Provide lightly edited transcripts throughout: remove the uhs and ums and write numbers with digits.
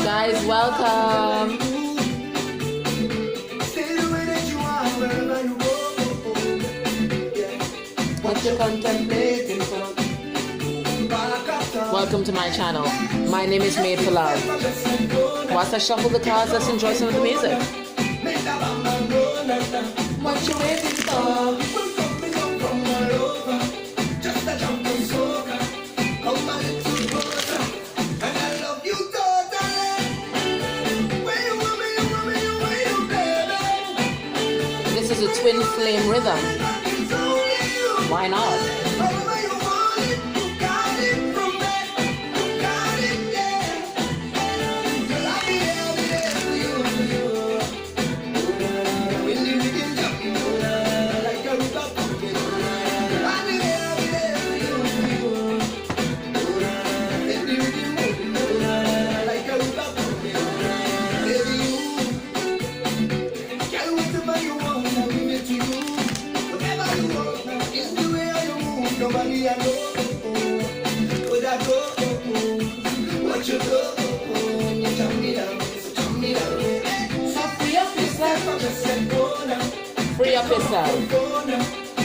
Guys, welcome. What you contemplating for? Welcome to my channel. My name is Made for Love. Whilst I shuffle the cards, let's enjoy some of the music. What you waiting for? This is a twin flame rhythm. Why not? Free up yourself.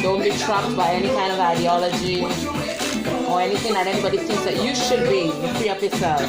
Don't be trapped by any kind of ideology or anything that anybody thinks that you should be. Free up yourself.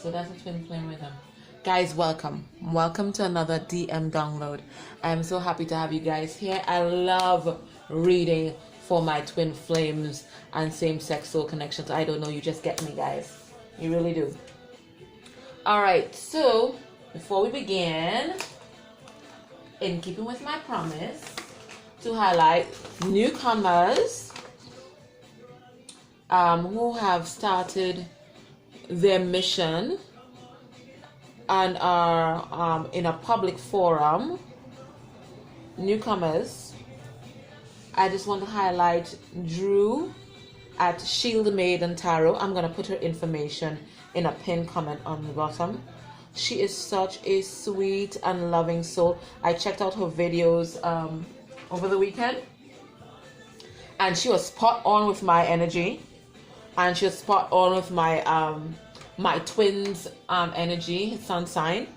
So that's a twin flame rhythm. Guys, welcome to another DM download. I'm so happy to have you guys here. I love reading for my twin flames and same-sex soul connections. I don't know, you just get me, guys. You really do. All right, so before we begin, in keeping with my promise to highlight newcomers who have started their mission and are in a public forum, newcomers, I just want to highlight Drew at Shield Maiden Tarot. I'm going to put her information in a pinned comment on the bottom. She is such a sweet and loving soul. I checked out her videos over the weekend, and she was spot on with my energy. And she was spot on with my my twins energy, sun sign.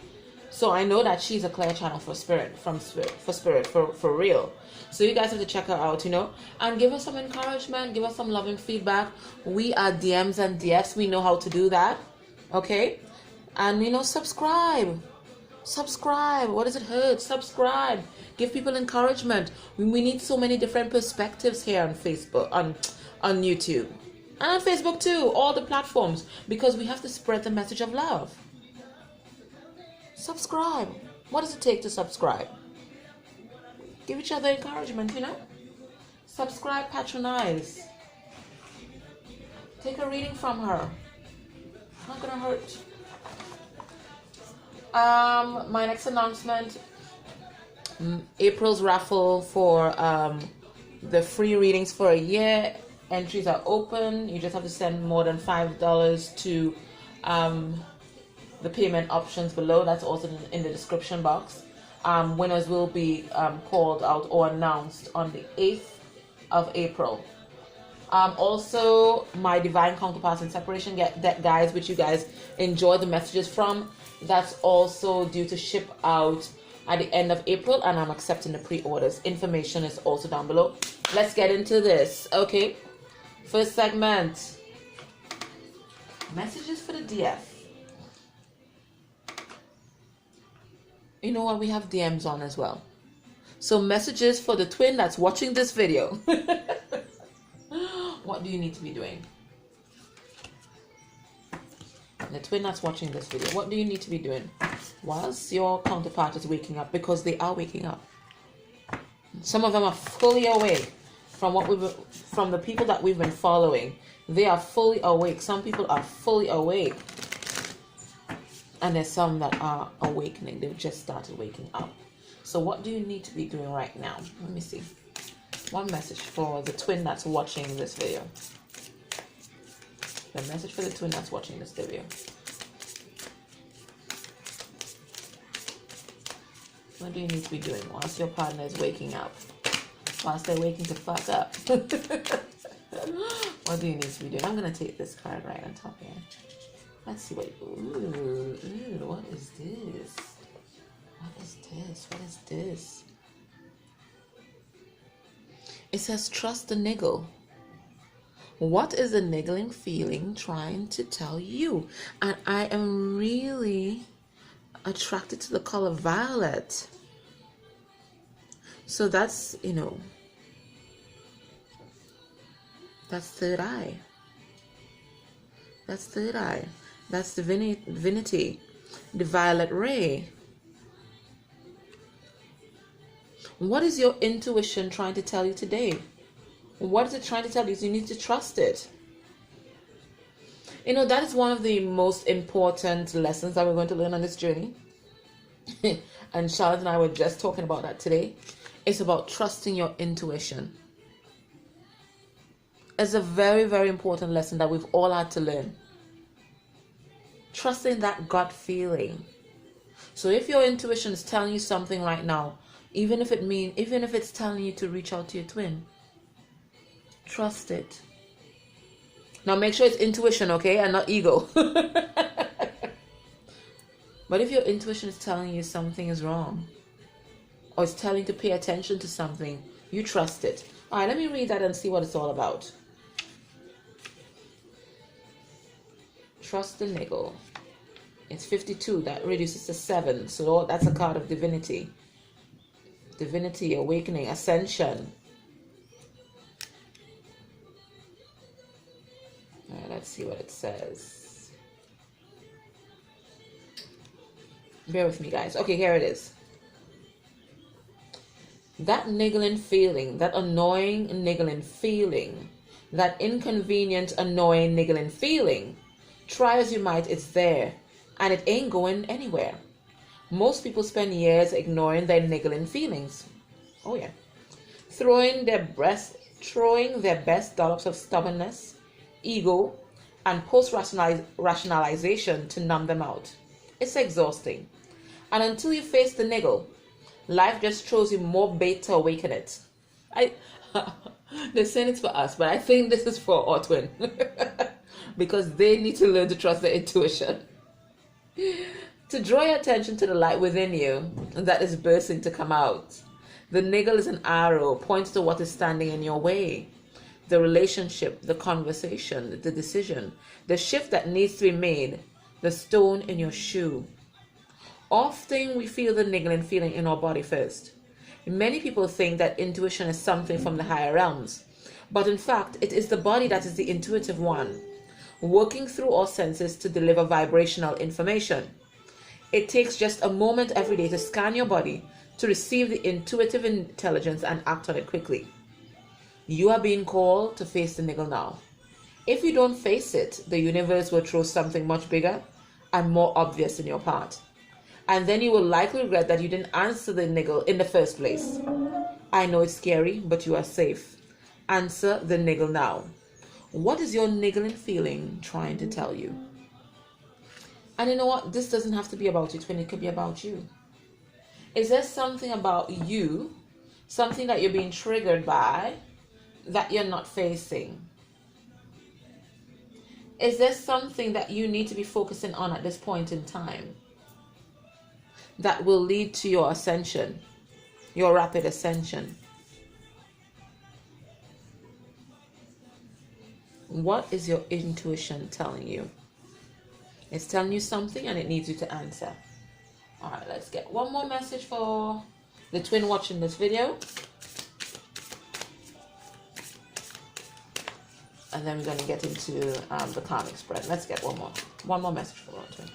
So I know that she's a clear channel for spirit, for real. So you guys have to check her out, you know, and give us some encouragement, give us some loving feedback. We are DMs and DFs. We know how to do that, okay? And you know, subscribe. What does it hurt? Subscribe. Give people encouragement. We need so many different perspectives here on Facebook, on YouTube. And on Facebook too, all the platforms, because we have to spread the message of love. Subscribe. What does it take to subscribe? Give each other encouragement, you know? Subscribe, patronize. Take a reading from her. Not gonna hurt. My next announcement, April's raffle for the free readings for a year. Entries are open. You just have to send more than $5 to the payment options below. That's also in the description box. Winners will be called out or announced on the 8th of April. Also, my Divine Counterparts and Separation guides, which you guys enjoy the messages from, that's also due to ship out at the end of April, and I'm accepting the pre-orders. Information is also down below. Let's get into this, okay? First segment, messages for the DF. You know what? We have DMs on as well. So messages for the twin that's watching this video. What do you need to be doing? the twin that's watching this video, what do you need to be doing whilst your counterpart is waking up? Because they are waking up. Some of them are fully awake. From the people that we've been following, they are fully awake. Some people are fully awake. And there's some that are awakening. They've just started waking up. So what do you need to be doing right now? Let me see. One message for the twin that's watching this video. The message for the twin that's watching this video. What do you need to be doing whilst your partner is waking up? Whilst they're waking to fuck up. What do you need to be doing? I'm going to take this card right on top here. Let's see what... Ooh, what is this? What is this? What is this? It says, trust the niggle. What is the niggling feeling trying to tell you? And I am really attracted to the color violet. So that's, you know, that's third eye. That's third eye. That's divinity, the violet ray. What is your intuition trying to tell you today? What is it trying to tell you? You need to trust it. You know, that is one of the most important lessons that we're going to learn on this journey. And Charlotte and I were just talking about that today. It's about trusting your intuition. It's a very, very important lesson that we've all had to learn. Trusting that gut feeling. So if your intuition is telling you something right now, even if it's telling you to reach out to your twin, trust it. Now make sure it's intuition, okay, and not ego. But if your intuition is telling you something is wrong, or it's telling you to pay attention to something, you trust it. All right, let me read that and see what it's all about. Trust the niggle. It's 52. That reduces to 7. So that's a card of divinity. Divinity, awakening, ascension. All right, let's see what it says. Bear with me, guys. Okay, here it is. That niggling feeling, that annoying niggling feeling, that inconvenient, annoying niggling feeling, try as you might, it's there, and it ain't going anywhere. Most people spend years ignoring their niggling feelings. Oh yeah. Throwing their best dollops of stubbornness, ego, and post-rationalization to numb them out. It's exhausting. And until you face the niggle, life just throws you more bait to awaken it. They're saying it's for us, but I think this is for our twin. Because they need to learn to trust their intuition. To draw your attention to the light within you that is bursting to come out. The niggle is an arrow pointing to what is standing in your way. The relationship, the conversation, the decision, the shift that needs to be made, the stone in your shoe. Often we feel the niggling feeling in our body first. Many people think that intuition is something from the higher realms, but in fact it is the body that is the intuitive one, working through our senses to deliver vibrational information. It takes just a moment every day to scan your body to receive the intuitive intelligence and act on it quickly. You are being called to face the niggle now. If you don't face it, the universe will throw something much bigger and more obvious in your path. And then you will likely regret that you didn't answer the niggle in the first place. I know it's scary, but you are safe. Answer the niggle now. What is your niggling feeling trying to tell you? And you know what? This doesn't have to be about your twin. It could be about you. Is there something about you, something that you're being triggered by, that you're not facing? Is there something that you need to be focusing on at this point in time that will lead to your ascension, your rapid ascension? What is your intuition telling you? It's telling you something and it needs you to answer. All right, let's get one more message for the twin watching this video. And then we're going to get into the karmic spread. Let's get one more. One more message for our twin.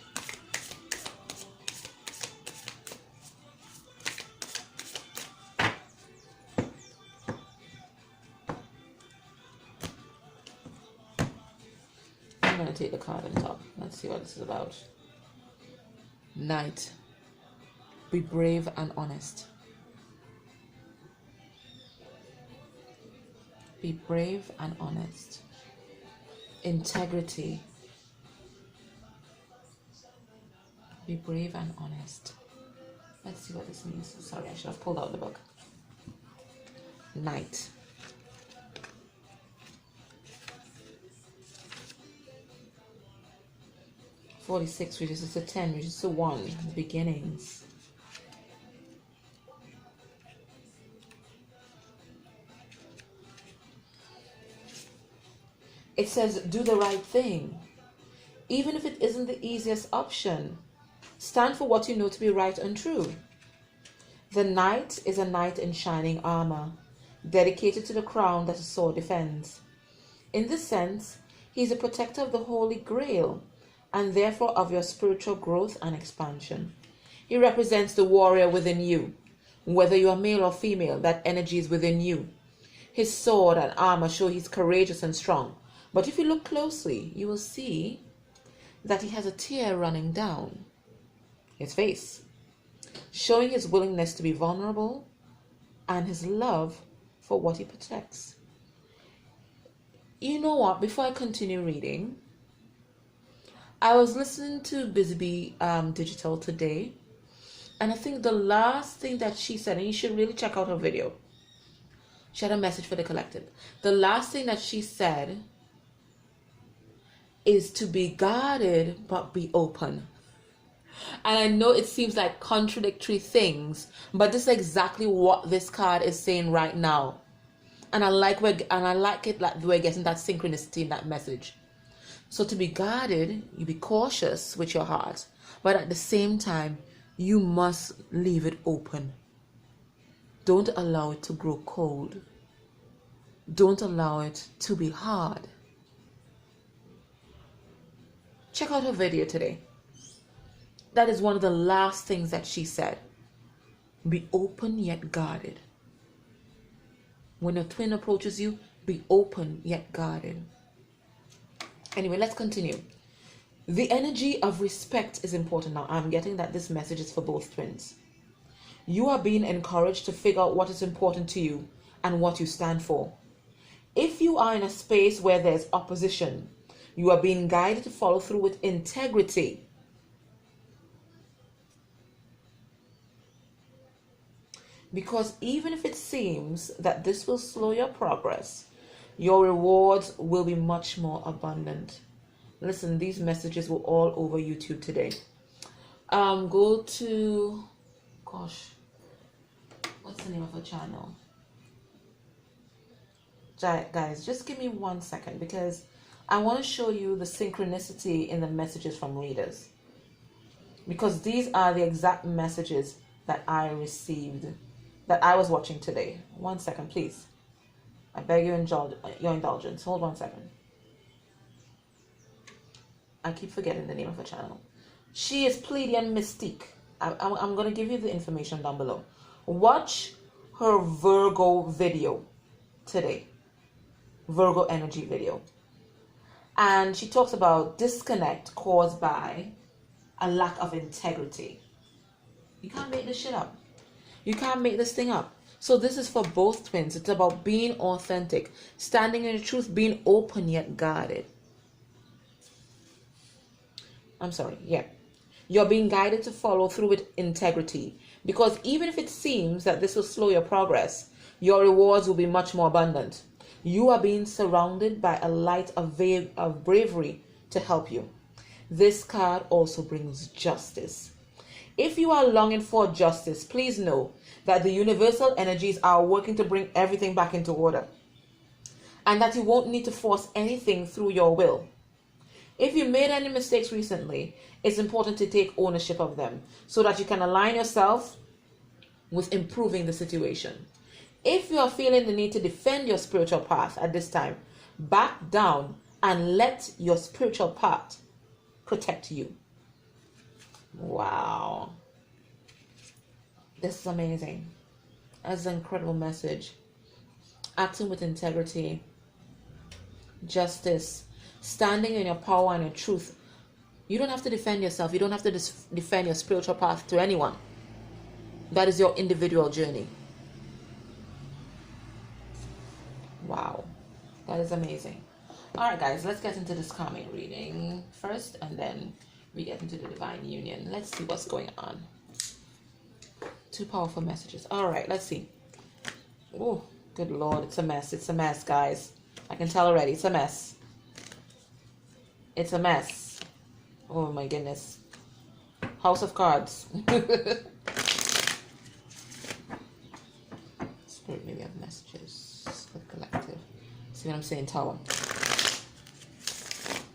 I'm going to take the card on top. Let's see what this is about. Knight. Be brave and honest. Be brave and honest. Integrity. Be brave and honest. Let's see what this means. Sorry, I should have pulled out the book. Knight. $46, which is a 10, which is a 1. Beginnings. It says, do the right thing. Even if it isn't the easiest option, stand for what you know to be right and true. The knight is a knight in shining armor, dedicated to the crown that his sword defends. In this sense, he is a protector of the Holy Grail, and therefore of your spiritual growth and expansion. He represents the warrior within you. Whether you are male or female, that energy is within you. His sword and armor show he's courageous and strong. But if you look closely, you will see that he has a tear running down his face, showing his willingness to be vulnerable and his love for what he protects. You know what? Before I continue reading, I was listening to Busy Bee Digital today, and I think the last thing that she said, and you should really check out her video. She had a message for the collective. The last thing that she said is to be guarded but be open. And I know it seems like contradictory things, but this is exactly what this card is saying right now. And I like it like we're getting that synchronicity in that message. So to be guarded, you be cautious with your heart, but at the same time, you must leave it open. Don't allow it to grow cold. Don't allow it to be hard. Check out her video today. That is one of the last things that she said. Be open yet guarded. When a twin approaches you, be open yet guarded. Anyway, let's continue. The energy of respect is important now. I'm getting that this message is for both twins. You are being encouraged to figure out what is important to you and what you stand for. If you are in a space where there's opposition, you are being guided to follow through with integrity. Because even if it seems that this will slow your progress, your rewards will be much more abundant. Listen, these messages were all over YouTube today. Go to, what's the name of her channel? Guys, just give me 1 second because I want to show you the synchronicity in the messages from readers. Because these are the exact messages that I received, that I was watching today. 1 second, please. I beg your indulgence. Hold 1 second. I keep forgetting the name of her channel. She is Pleiadian Mystique. I'm going to give you the information down below. Watch her Virgo video today. Virgo energy video. And she talks about disconnect caused by a lack of integrity. You can't make this shit up. You can't make this thing up. So this is for both twins. It's about being authentic, standing in the truth, being open yet guarded. I'm sorry, yeah. You're being guided to follow through with integrity. Because even if it seems that this will slow your progress, your rewards will be much more abundant. You are being surrounded by a light of bravery to help you. This card also brings justice. If you are longing for justice, please know that the universal energies are working to bring everything back into order. And that you won't need to force anything through your will. If you made any mistakes recently, it's important to take ownership of them so that you can align yourself with improving the situation. If you are feeling the need to defend your spiritual path at this time, back down and let your spiritual path protect you. Wow. This is amazing. That's an incredible message. Acting with integrity, justice, standing in your power and your truth. You don't have to defend yourself. You don't have to defend your spiritual path to anyone. That is your individual journey. Wow. That is amazing. All right, guys, let's get into this karmic reading first, and then we get into the divine union. Let's see what's going on. Two powerful messages. All right, let's see. Oh, good Lord. It's a mess. It's a mess, guys. I can tell already. It's a mess. It's a mess. Oh, my goodness. House of Cards. Spirit, maybe I have messages for the collective. See what I'm saying, Tower?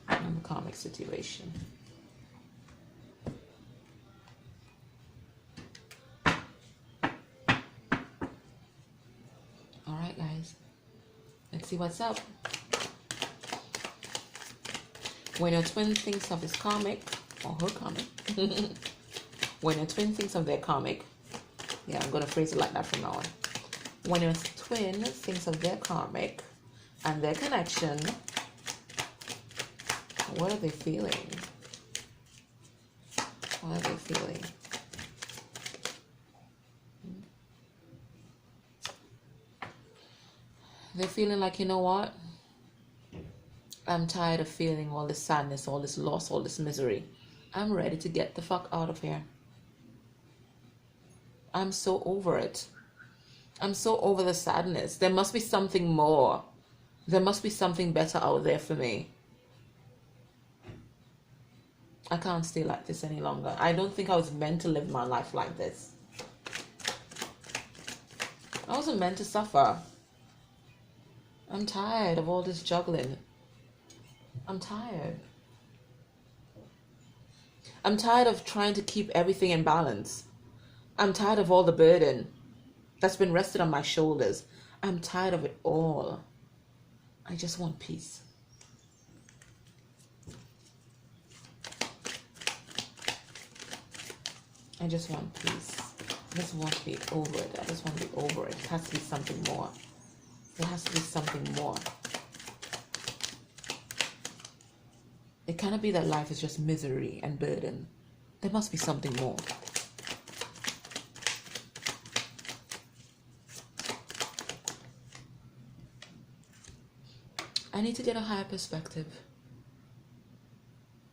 And the karmic situation. Alright, guys. Let's see what's up. When your twin thinks of his karmic, or her karmic, when your twin thinks of their karmic, yeah, I'm going to phrase it like that from now on. When your twin thinks of their karmic and their connection, what are they feeling? What are they feeling? They're feeling like, you know what? I'm tired of feeling all this sadness, all this loss, all this misery. I'm ready to get the fuck out of here. I'm so over it. I'm so over the sadness. There must be something more. There must be something better out there for me. I can't stay like this any longer. I don't think I was meant to live my life like this. I wasn't meant to suffer. I'm tired of all this juggling. I'm tired. I'm tired of trying to keep everything in balance. I'm tired of all the burden that's been rested on my shoulders. I'm tired of it all. I just want peace. I just want peace. I just want to be over it. I just want to be over it. It has to be something more. There has to be something more. It cannot be that life is just misery and burden. There must be something more. I need to get a higher perspective.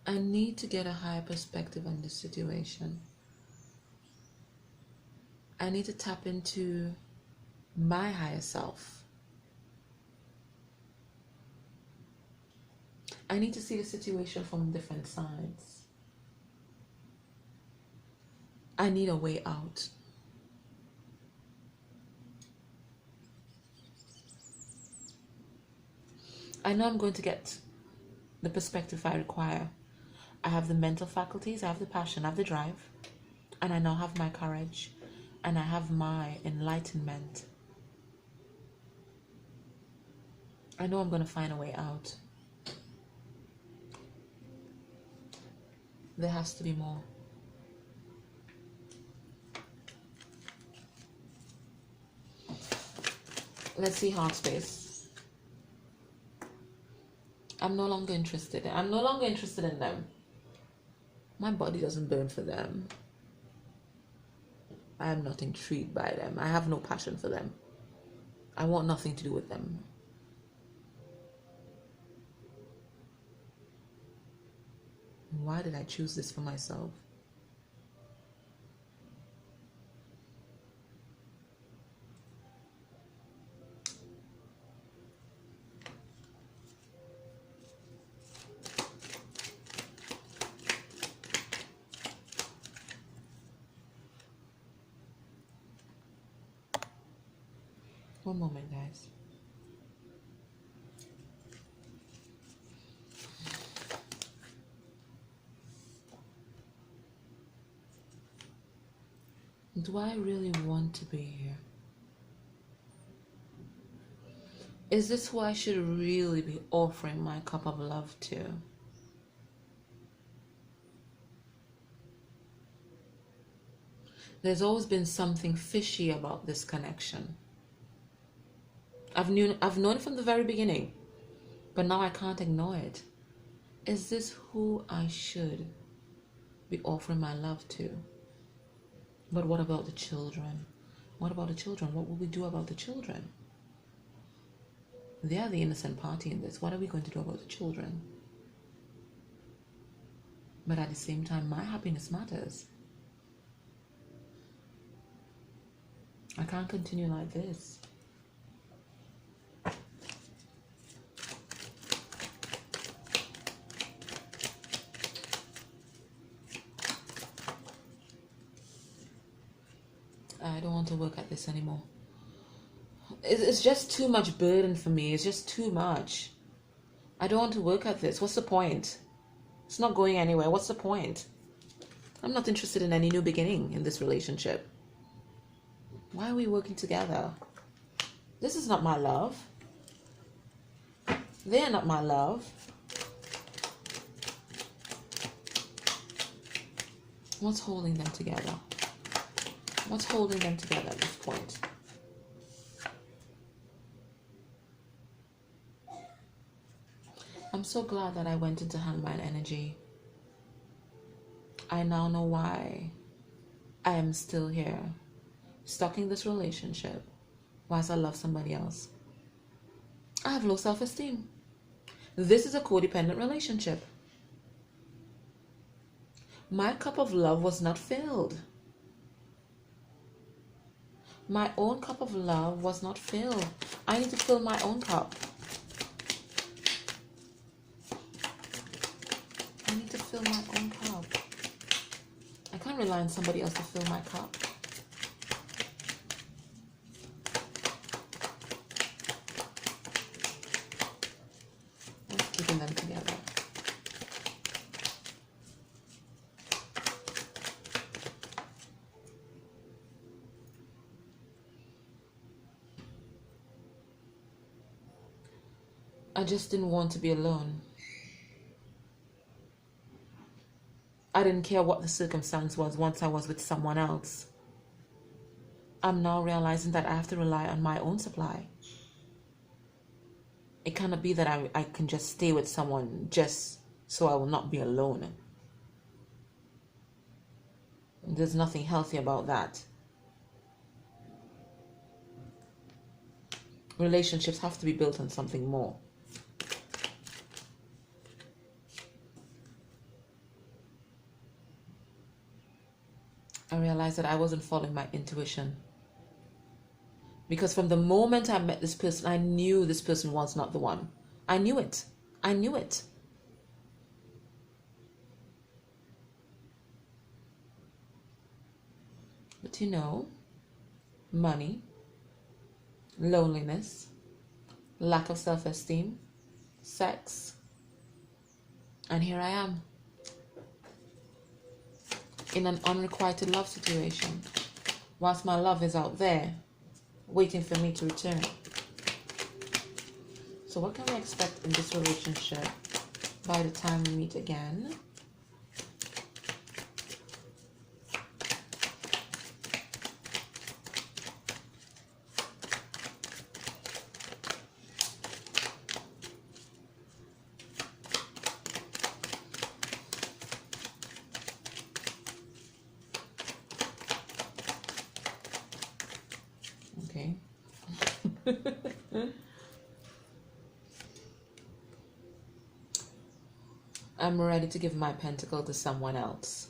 I need to get a higher perspective on this situation. I need to tap into my higher self. I need to see the situation from different sides. I need a way out. I know I'm going to get the perspective I require. I have the mental faculties, I have the passion, I have the drive, and I now have my courage, and I have my enlightenment. I know I'm going to find a way out. There has to be more. Let's see heart space. I'm no longer interested. I'm no longer interested in them. My body doesn't burn for them. I am not intrigued by them. I have no passion for them. I want nothing to do with them. Why did I choose this for myself? One moment, guys. Do I really want to be here? Is this who I should really be offering my cup of love to? There's always been something fishy about this connection. I've known it from the very beginning, but now I can't ignore it. Is this who I should be offering my love to? But what about the children? What about the children? What will we do about the children? They are the innocent party in this. What are we going to do about the children? But at the same time, my happiness matters. I can't continue like this. I don't want to work at this anymore. It's just too much burden for me. It's just too much. I don't want to work at this. What's the point? It's not going anywhere. What's the point? I'm not interested in any new beginning in this relationship. Why are we working together? This is not my love. They are not my love. What's holding them together? What's holding them together at this point? I'm so glad that I went into handmine energy. I now know why I am still here, stuck in this relationship, whilst I love somebody else. I have low self-esteem. This is a codependent relationship. My cup of love was not filled. My own cup of love was not filled. I need to fill my own cup. I need to fill my own cup. I can't rely on somebody else to fill my cup. What's keeping them together? I just didn't want to be alone. I didn't care what the circumstance was once I was with someone else. I'm now realizing that I have to rely on my own supply. It cannot be that I can just stay with someone just so I will not be alone. There's nothing healthy about that. Relationships have to be built on something more. I realized that I wasn't following my intuition. Because from the moment I met this person, I knew this person was not the one. I knew it. I knew it. But you know, money, loneliness, lack of self-esteem, sex, and here I am. In an unrequited love situation, whilst my love is out there, waiting for me to return. So what can we expect in this relationship by the time we meet again? Okay. I'm ready to give my pentacle to someone else.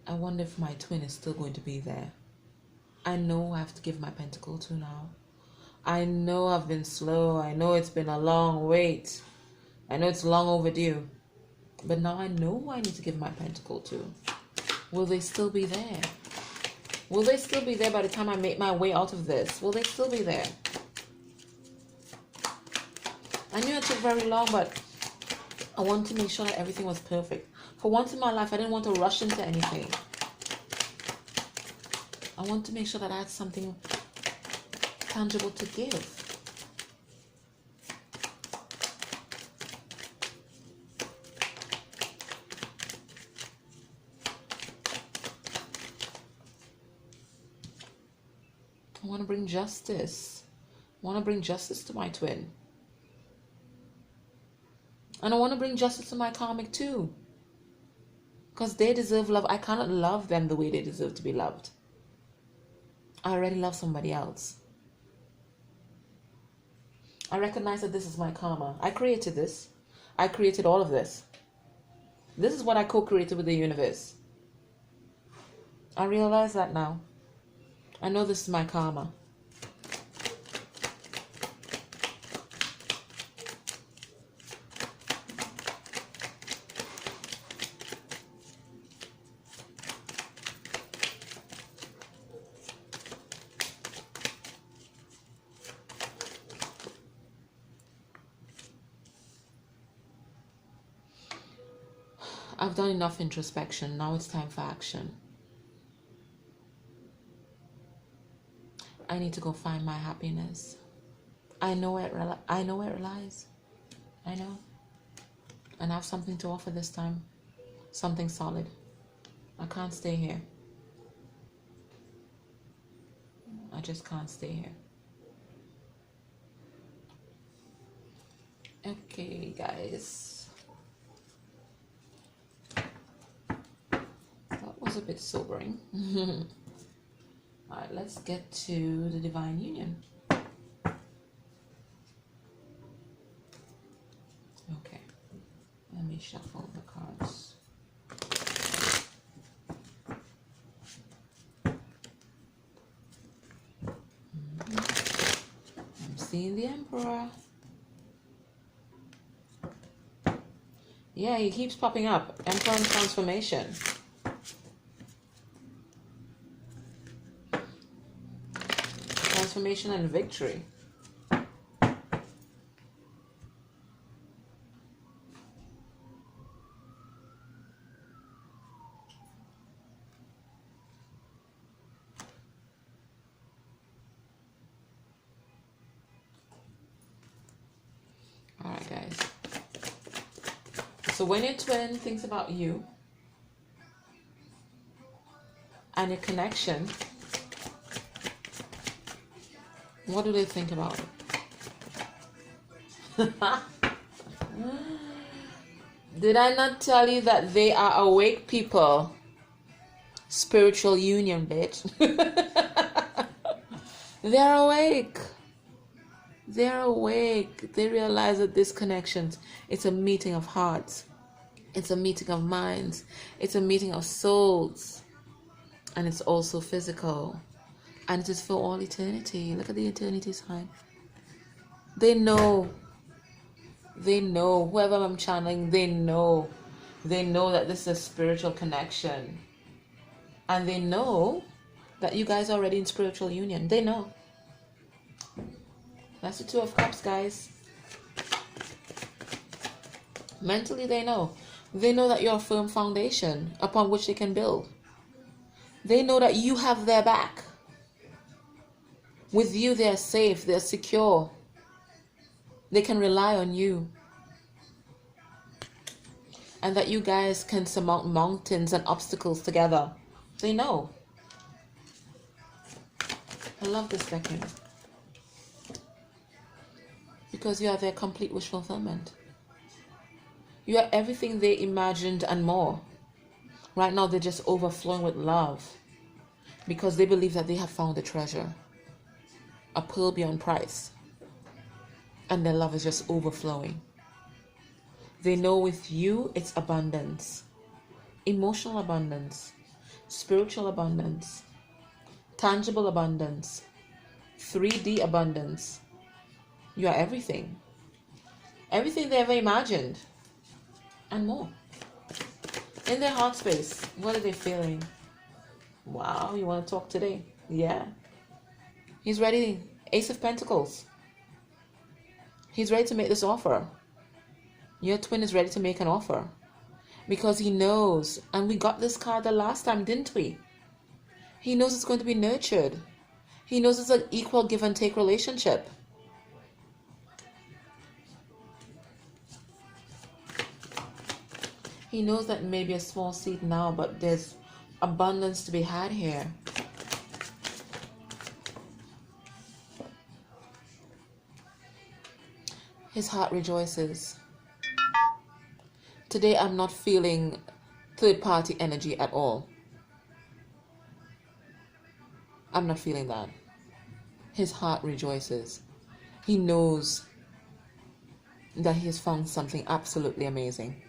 I wonder if my twin is still going to be there. I know I have to give my pentacle to now. I know I've been slow. I know it's been a long wait. I know it's long overdue. But now I know who I need to give my pentacle to. Will they still be there? Will they still be there by the time I make my way out of this? Will they still be there? I knew it took very long, but I wanted to make sure that everything was perfect. For once in my life, I didn't want to rush into anything. I wanted to make sure that I had something tangible to give. I want to bring justice. I want to bring justice to my twin. And I want to bring justice to my karmic too. Because they deserve love. I cannot love them the way they deserve to be loved. I already love somebody else. I recognize that this is my karma. I created this. I created all of this. This is what I co-created with the universe. I realize that now. I know this is my karma. I've done enough introspection. Now it's time for action. I need to go find my happiness. I know where it lies. I know. And I have something to offer this time. Something solid. I can't stay here. I just can't stay here. Okay, guys. That was a bit sobering. Alright, let's get to the divine union. Okay, let me shuffle the cards. I'm seeing the Emperor. Yeah, he keeps popping up. Emperor and transformation. Transformation and victory. All right, guys. So when your twin thinks about you and your connection, what do they think about it? Did I not tell you that they are awake people? Spiritual union, bitch. They're awake. They're awake. They realize that this connection, it's a meeting of hearts. It's a meeting of minds. It's a meeting of souls. And it's also physical. And it is for all eternity. Look at the eternity sign. They know. They know. Whoever I'm channeling, they know. They know that this is a spiritual connection. And they know that you guys are already in spiritual union. They know. That's the Two of Cups, guys. Mentally, they know. They know that you're a firm foundation upon which they can build. They know that you have their back. With you, they're safe, they're secure. They can rely on you. And that you guys can surmount mountains and obstacles together. They know. I love this decade. Because you are their complete wish fulfillment. You are everything they imagined and more. Right now, they're just overflowing with love. Because they believe that they have found a treasure. A pearl beyond price. And their love is just overflowing. They know with you, it's abundance. Emotional abundance. Spiritual abundance. Tangible abundance. 3D abundance. You are everything. Everything they ever imagined. And more. In their heart space, what are they feeling? Wow, you want to talk today? Yeah. He's ready. Ace of Pentacles. He's ready to make this offer. Your twin is ready to make an offer. Because he knows. And we got this card the last time, didn't we? He knows it's going to be nurtured. He knows it's an equal give and take relationship. He knows that maybe a small seed now, but there's abundance to be had here. His heart rejoices. Today I'm not feeling third-party energy at all. I'm not feeling that. His heart rejoices. He knows that he has found something absolutely amazing.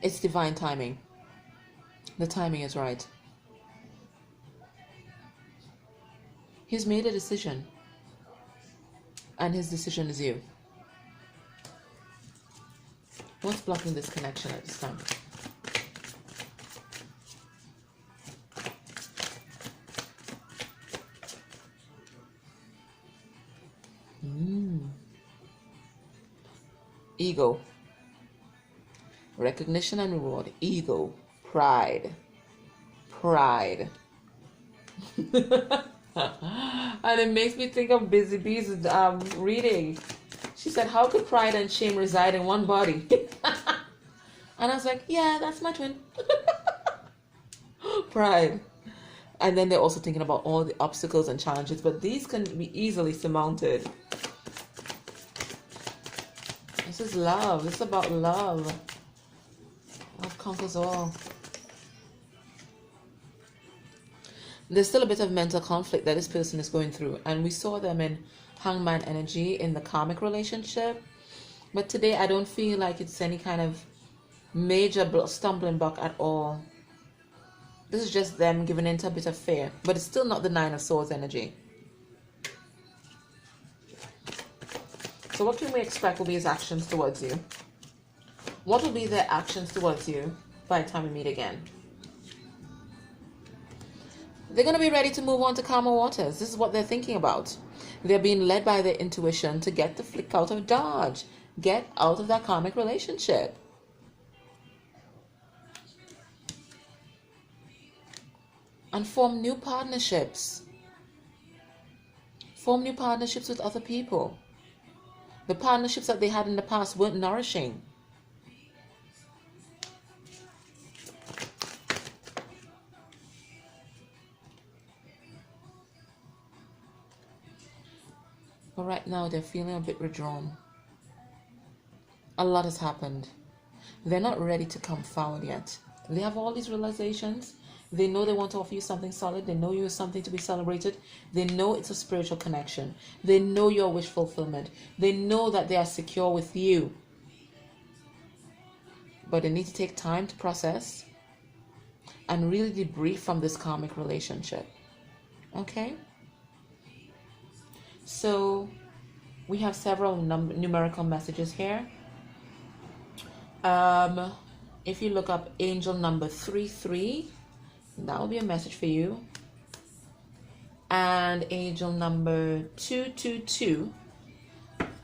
It's divine timing. The timing is right. He's made a decision, and his decision is you. What's blocking this connection at this time? Ego. Recognition and reward. Ego. Pride. Pride. And it makes me think of Busy Bee's reading. She said, how could pride and shame reside in one body? And I was like, yeah, that's my twin. Pride. And then they're also thinking about all the obstacles and challenges, but these can be easily surmounted. This is love. This is about love. Love conquers all. There's still a bit of mental conflict that this person is going through, and we saw them in hangman energy in the karmic relationship, but today I don't feel like it's any kind of major stumbling block at all. This is just them giving into a bit of fear, but it's still not the Nine of Swords energy. So what can we expect will be his actions towards you? What will be their actions towards you by the time we meet again? They're going to be ready to move on to calmer waters. This is what they're thinking about. They're being led by their intuition to get the flick out of Dodge. Get out of that karmic relationship. And form new partnerships. Form new partnerships with other people. The partnerships that they had in the past weren't nourishing. But right now they're feeling a bit withdrawn. A lot has happened. They're not ready to come forward yet. They have all these realizations. They know they want to offer you something solid. They know you are something to be celebrated. They know it's a spiritual connection. They know your wish fulfillment. They know that they are secure with you. But they need to take time to process and really debrief from this karmic relationship. Okay? So we have several numerical messages here. If you look up angel number 33, that will be a message for you. And angel number 222,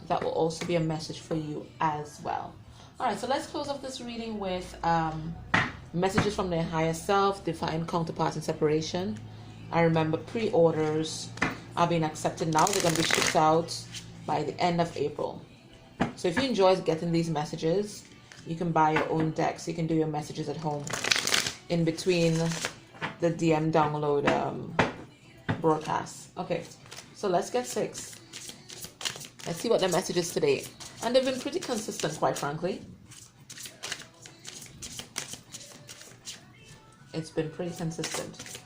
that will also be a message for you as well. All right, so let's close off this reading with messages from their higher self, divine counterparts and separation. I remember pre-orders are being accepted now. They're going to be shipped out by the end of April. So if you enjoy getting these messages, you can buy your own decks. You can do your messages at home in between the DM download broadcasts. Okay, so let's get 6. Let's see what the message is today. And they've been pretty consistent, quite frankly. It's been pretty consistent.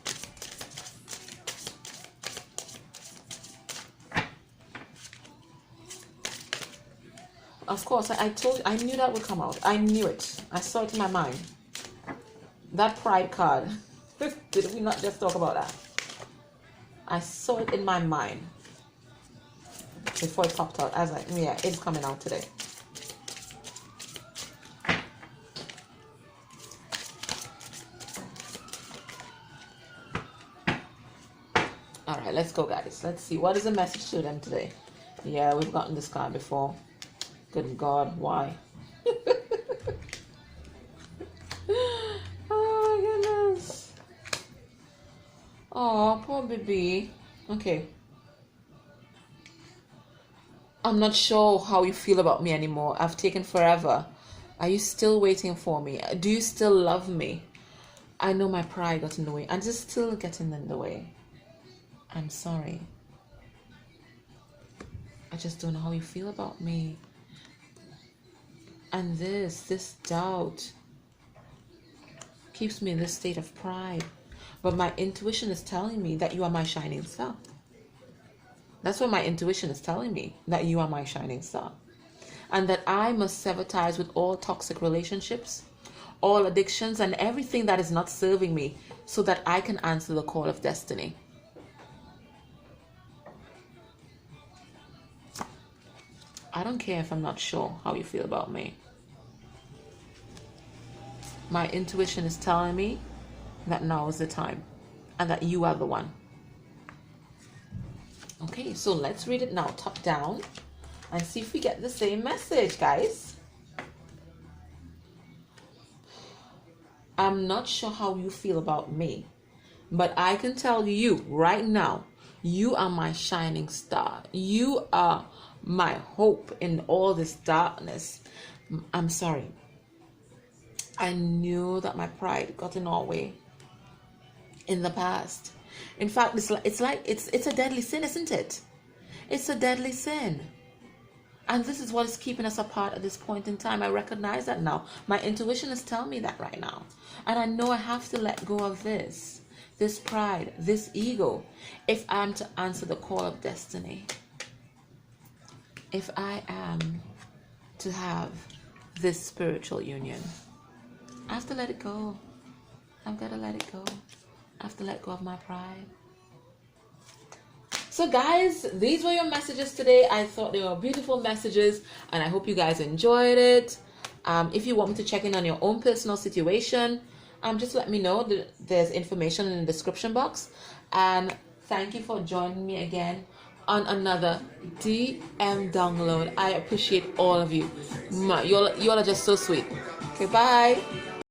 Of course, I told you, I knew that would come out. I knew it. I saw it in my mind. That pride card. Did we not just talk about that? I saw it in my mind before it popped out. I was like, yeah, it's coming out today. All right, let's go, guys. Let's see. What is the message to them today? Yeah, we've gotten this card before. Good God, why? Oh, my goodness. Oh, poor baby. Okay. I'm not sure how you feel about me anymore. I've taken forever. Are you still waiting for me? Do you still love me? I know my pride got in the way, and it's still getting in the way. I'm sorry. I just don't know how you feel about me. And this doubt keeps me in this state of pride. But my intuition is telling me that you are my shining star. That's what my intuition is telling me, that you are my shining star. And that I must sever ties with all toxic relationships, all addictions, and everything that is not serving me, so that I can answer the call of destiny. I don't care if I'm not sure how you feel about me. My intuition is telling me that now is the time, and that you are the one. Okay, so let's read it now, top down, and see if we get the same message, guys. I'm not sure how you feel about me, but I can tell you right now, you are my shining star. You are my hope in all this darkness. I'm sorry. I knew that my pride got in our way in the past. In fact, it's a deadly sin, isn't it? It's a deadly sin. And this is what is keeping us apart at this point in time. I recognize that now. My intuition is telling me that right now. And I know I have to let go of this pride, this ego, if I'm to answer the call of destiny. If I am to have this spiritual union. I have to let it go. I've got to let it go. I have to let go of my pride. So guys, these were your messages today. I thought they were beautiful messages, and I hope you guys enjoyed it. If you want me to check in on your own personal situation, just let me know. There's information in the description box. And thank you for joining me again on another DM download. I appreciate all of you. You all are just so sweet. Okay, bye.